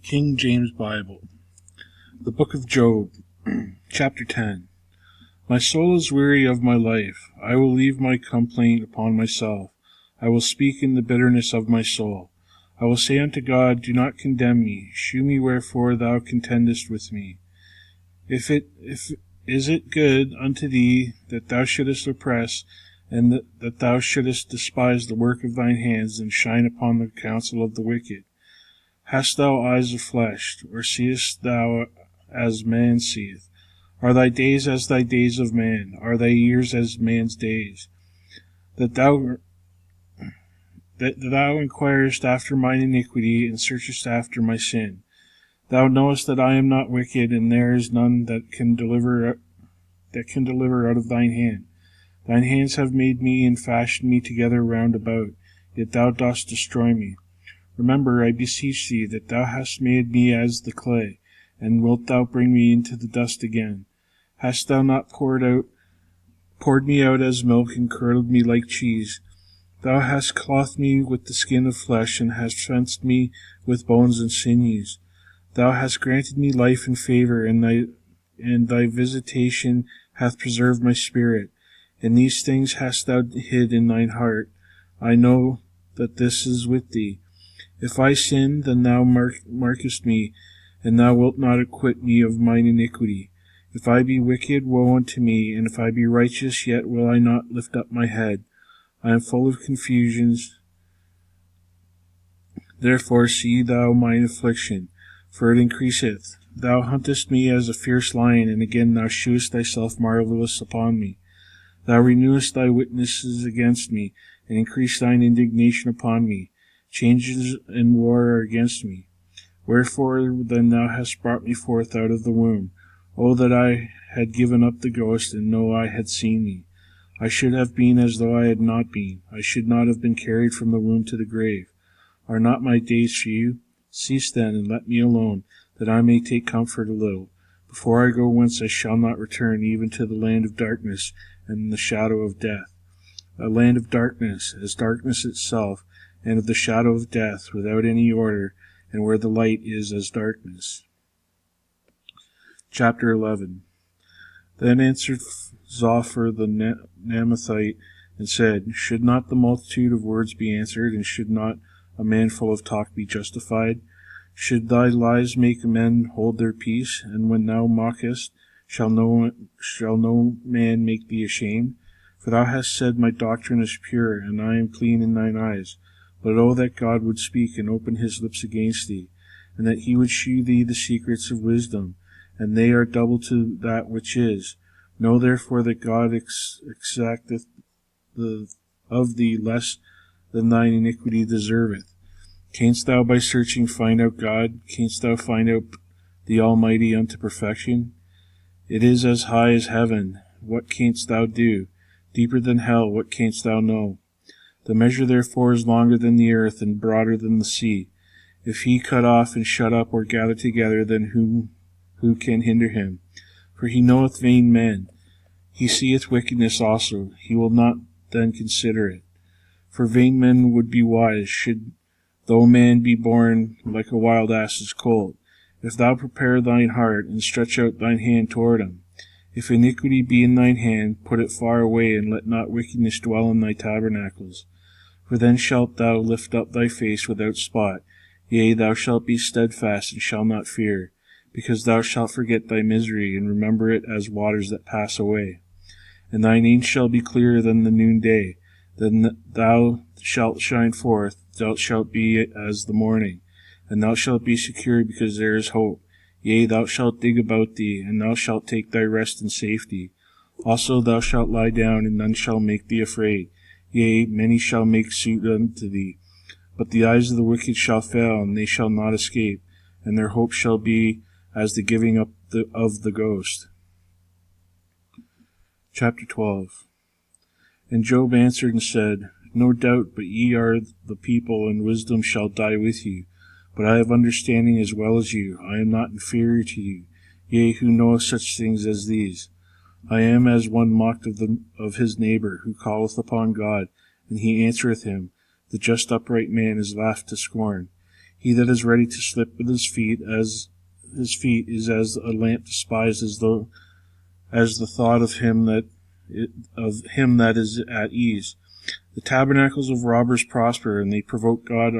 King James Bible, the Book of Job, Chapter 10. My soul is weary of my life. I will leave my complaint upon myself. I will speak in the bitterness of my soul. I will say unto God, do not condemn me. Shew me wherefore thou contendest with me. Is it good unto thee that thou shouldest oppress, and that thou shouldest despise the work of thine hands, and shine upon the counsel of the wicked? Hast thou eyes of flesh, or seest thou as man seeth? Are thy days as thy days of man? Are thy years as man's days? That thou inquirest after mine iniquity, and searchest after my sin. Thou knowest that I am not wicked, and there is none that can deliver out of thine hand. Thine hands have made me and fashioned me together round about, yet thou dost destroy me. Remember, I beseech thee, that thou hast made me as the clay, and wilt thou bring me into the dust again? Hast thou not poured me out as milk, and curdled me like cheese? Thou hast clothed me with the skin of flesh, and hast fenced me with bones and sinews. Thou hast granted me life and favor, and thy visitation hath preserved my spirit. And these things hast thou hid in thine heart. I know that this is with thee. If I sin, then thou markest me, and thou wilt not acquit me of mine iniquity. If I be wicked, woe unto me, and if I be righteous, yet will I not lift up my head. I am full of confusions. Therefore see thou mine affliction, for it increaseth. Thou huntest me as a fierce lion, and again thou shewest thyself marvellous upon me. Thou renewest thy witnesses against me, and increase thine indignation upon me. Changes and war are against me. Wherefore then thou hast brought me forth out of the womb? O that I had given up the ghost, and no eye had seen me. I should have been as though I had not been. I should not have been carried from the womb to the grave. Are not my days few? Cease then, and let me alone, that I may take comfort a little. Before I go whence I shall not return, even to the land of darkness and the shadow of death. A land of darkness, as darkness itself, and of the shadow of death, without any order, and where the light is as darkness. Chapter 11. Then answered Zophar the Naamathite, and said, Should not the multitude of words be answered, and should not a man full of talk be justified? Should thy lies make men hold their peace, and when thou mockest, shall no man make thee ashamed? For thou hast said, My doctrine is pure, and I am clean in thine eyes. But oh, that God would speak and open his lips against thee, and that he would shew thee the secrets of wisdom, and they are double to that which is. Know therefore that God exacteth of thee less than thine iniquity deserveth. Canst thou by searching find out God? Canst thou find out the Almighty unto perfection? It is as high as heaven. What canst thou do? Deeper than hell, what canst thou know? The measure therefore is longer than the earth, and broader than the sea. If he cut off and shut up or gather together, then who can hinder him? For he knoweth vain men. He seeth wickedness also. He will not then consider it. For vain men would be wise, though man be born like a wild ass's colt. If thou prepare thine heart, and stretch out thine hand toward him. If iniquity be in thine hand, put it far away, and let not wickedness dwell in thy tabernacles. For then shalt thou lift up thy face without spot. Yea, thou shalt be steadfast, and shalt not fear, because thou shalt forget thy misery, and remember it as waters that pass away. And thine age shall be clearer than the noonday. Then thou shalt shine forth, thou shalt be as the morning, and thou shalt be secure, because there is hope. Yea, thou shalt dig about thee, and thou shalt take thy rest in safety. Also thou shalt lie down, and none shall make thee afraid. Yea, many shall make suit unto thee. But the eyes of the wicked shall fail, and they shall not escape, and their hope shall be as the giving up of the ghost. Chapter 12. And Job answered and said, No doubt, but ye are the people, and wisdom shall die with you. But I have understanding as well as you. I am not inferior to you. Yea, who knoweth such things as these? I am as one mocked of his neighbor, who calleth upon God, and he answereth him. The just upright man is laughed to scorn. He that is ready to slip with his feet is as a lamp despised as the thought of him that is at ease. The tabernacles of robbers prosper, and they provoke God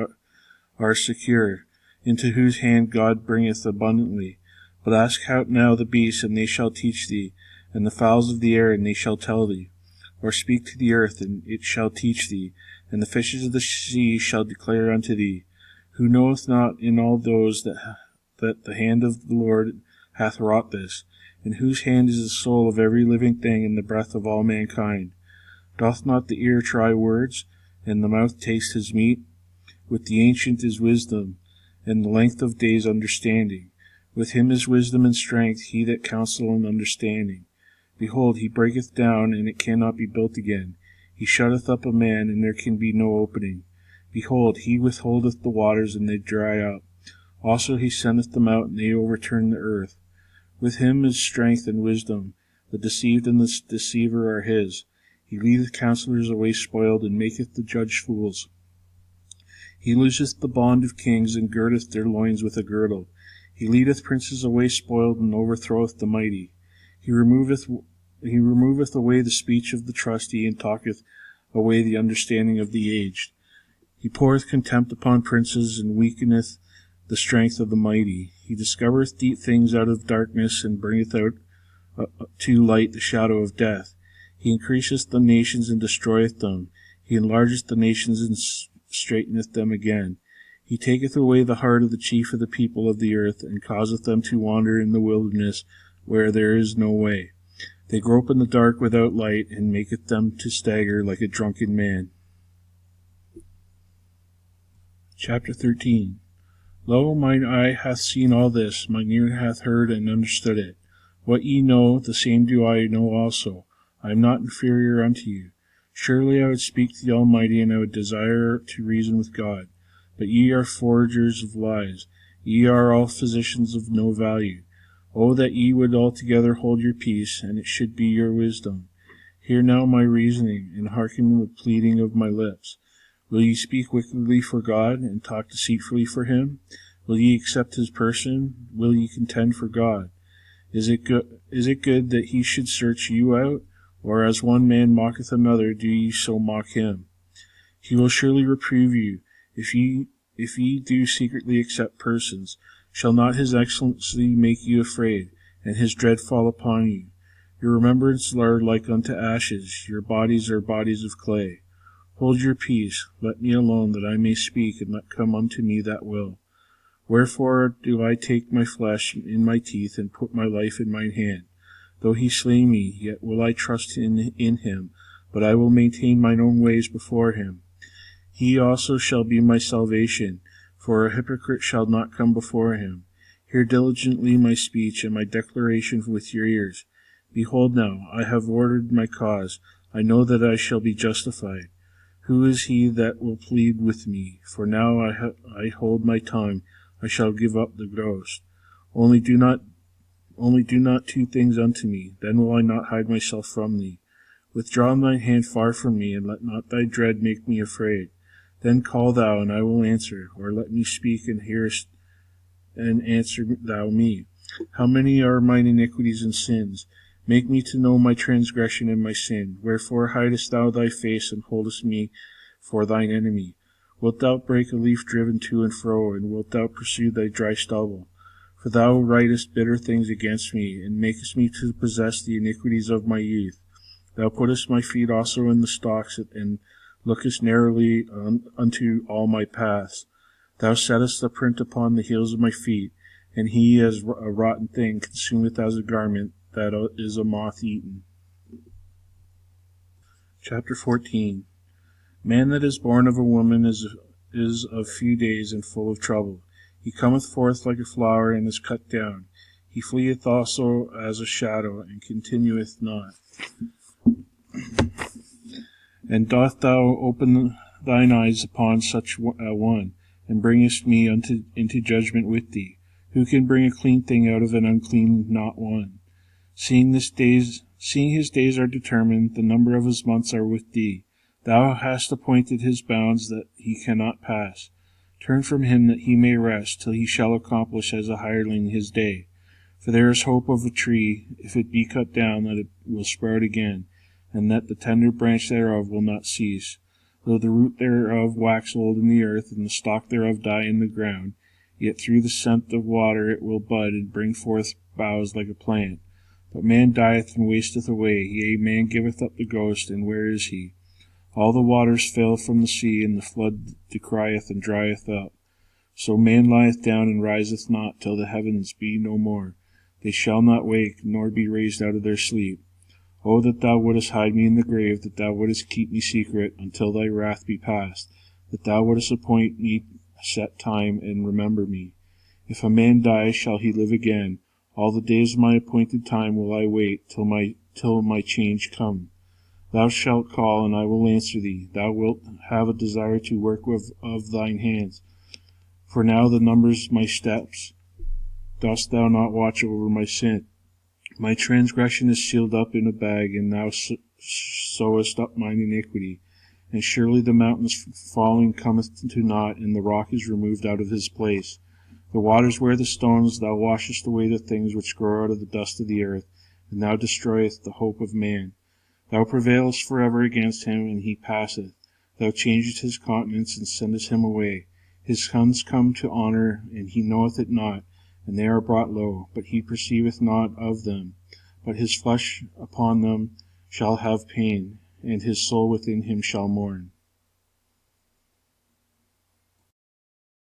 are secure, into whose hand God bringeth abundantly. But ask out now the beasts, and they shall teach thee, and the fowls of the air, and they shall tell thee. Or speak to the earth, and it shall teach thee, and the fishes of the sea shall declare unto thee. Who knoweth not in all those that the hand of the Lord hath wrought this, in whose hand is the soul of every living thing, and the breath of all mankind? Doth not the ear try words, and the mouth taste his meat? With the ancient is wisdom, and the length of days understanding. With him is wisdom and strength, he that counsel and understanding. Behold, he breaketh down, and it cannot be built again. He shutteth up a man, and there can be no opening. Behold, he withholdeth the waters, and they dry up. Also he sendeth them out, and they overturn the earth. With him is strength and wisdom. The deceived and the deceiver are his. He leadeth counselors away spoiled, and maketh the judge fools. He looseth the bond of kings, and girdeth their loins with a girdle. He leadeth princes away spoiled, and overthroweth the mighty. He removeth away the speech of the trusty, and talketh away the understanding of the aged. He poureth contempt upon princes, and weakeneth the strength of the mighty. He discovereth deep things out of darkness, and bringeth out to light the shadow of death. He increaseth the nations, and destroyeth them. He enlargeth the nations, and straighteneth them again. He taketh away the heart of the chief of the people of the earth, and causeth them to wander in the wilderness, where there is no way. They grope in the dark without light, and maketh them to stagger like a drunken man. Chapter 13. Lo, mine eye hath seen all this, mine ear hath heard and understood it. What ye know, the same do I know also. I am not inferior unto you. Surely I would speak to the Almighty, and I would desire to reason with God. But ye are forgers of lies. Ye are all physicians of no value. O that ye would altogether hold your peace, and it should be your wisdom. Hear now my reasoning, and hearken the pleading of my lips. Will ye speak wickedly for God, and talk deceitfully for him? Will ye accept his person? Will ye contend for God? Is it good that he should search you out? Or as one man mocketh another, do ye so mock him? He will surely reprove you, if ye do secretly accept persons. Shall not his excellency make you afraid, and his dread fall upon you? Your remembrance are like unto ashes, your bodies are bodies of clay. Hold your peace, let me alone, that I may speak, and let come unto me that will. Wherefore do I take my flesh in my teeth, and put my life in mine hand? Though he slay me, yet will I trust in him, but I will maintain mine own ways before him. He also shall be my salvation, for a hypocrite shall not come before him. Hear diligently my speech, and my declaration with your ears. Behold now, I have ordered my cause. I know that I shall be justified. Who is he that will plead with me? For now I hold my tongue. I shall give up the ghost. Only do not two things unto me, then will I not hide myself from thee. Withdraw thine hand far from me, and let not thy dread make me afraid. Then call thou, and I will answer, or let me speak, and hearest, and answer thou me. How many are mine iniquities and sins? Make me to know my transgression and my sin. Wherefore hidest thou thy face, and holdest me for thine enemy? Wilt thou break a leaf driven to and fro, and wilt thou pursue thy dry stubble? For thou writest bitter things against me, and makest me to possess the iniquities of my youth. Thou puttest my feet also in the stocks, and lookest narrowly unto all my paths. Thou settest a print upon the heels of my feet, and he as a rotten thing consumeth as a garment that is a moth eaten. Chapter 14. Man that is born of a woman is of few days, and full of trouble. He cometh forth like a flower, and is cut down. He fleeth also as a shadow, and continueth not. And doth thou open thine eyes upon such a one, and bringest me into judgment with thee? Who can bring a clean thing out of an unclean? Not one. Seeing his days are determined, the number of his months are with thee. Thou hast appointed his bounds that he cannot pass. Turn from him that he may rest, till he shall accomplish as a hireling his day. For there is hope of a tree, if it be cut down, that it will sprout again, and that the tender branch thereof will not cease. Though the root thereof wax old in the earth, and the stalk thereof die in the ground, yet through the scent of water it will bud, and bring forth boughs like a plant. But man dieth and wasteth away, yea, man giveth up the ghost, and where is he? All the waters fail from the sea, and the flood decrieth and drieth up. So man lieth down and riseth not, till the heavens be no more. They shall not wake, nor be raised out of their sleep. O that thou wouldest hide me in the grave, that thou wouldest keep me secret, until thy wrath be past, that thou wouldest appoint me a set time, and remember me. If a man die, shall he live again? All the days of my appointed time will I wait, till my change come. Thou shalt call, and I will answer thee. Thou wilt have a desire to work of thine hands. For now the numbers my steps. Dost thou not watch over my sin? My transgression is sealed up in a bag, and thou sewest up mine iniquity. And surely the mountains falling cometh to naught, and the rock is removed out of his place. The waters wear the stones, thou washest away the things which grow out of the dust of the earth, and thou destroyest the hope of man. Thou prevailest forever against him, and he passeth. Thou changest his countenance, and sendest him away. His sons come to honour, and he knoweth it not, and they are brought low, but he perceiveth not of them. But his flesh upon them shall have pain, and his soul within him shall mourn.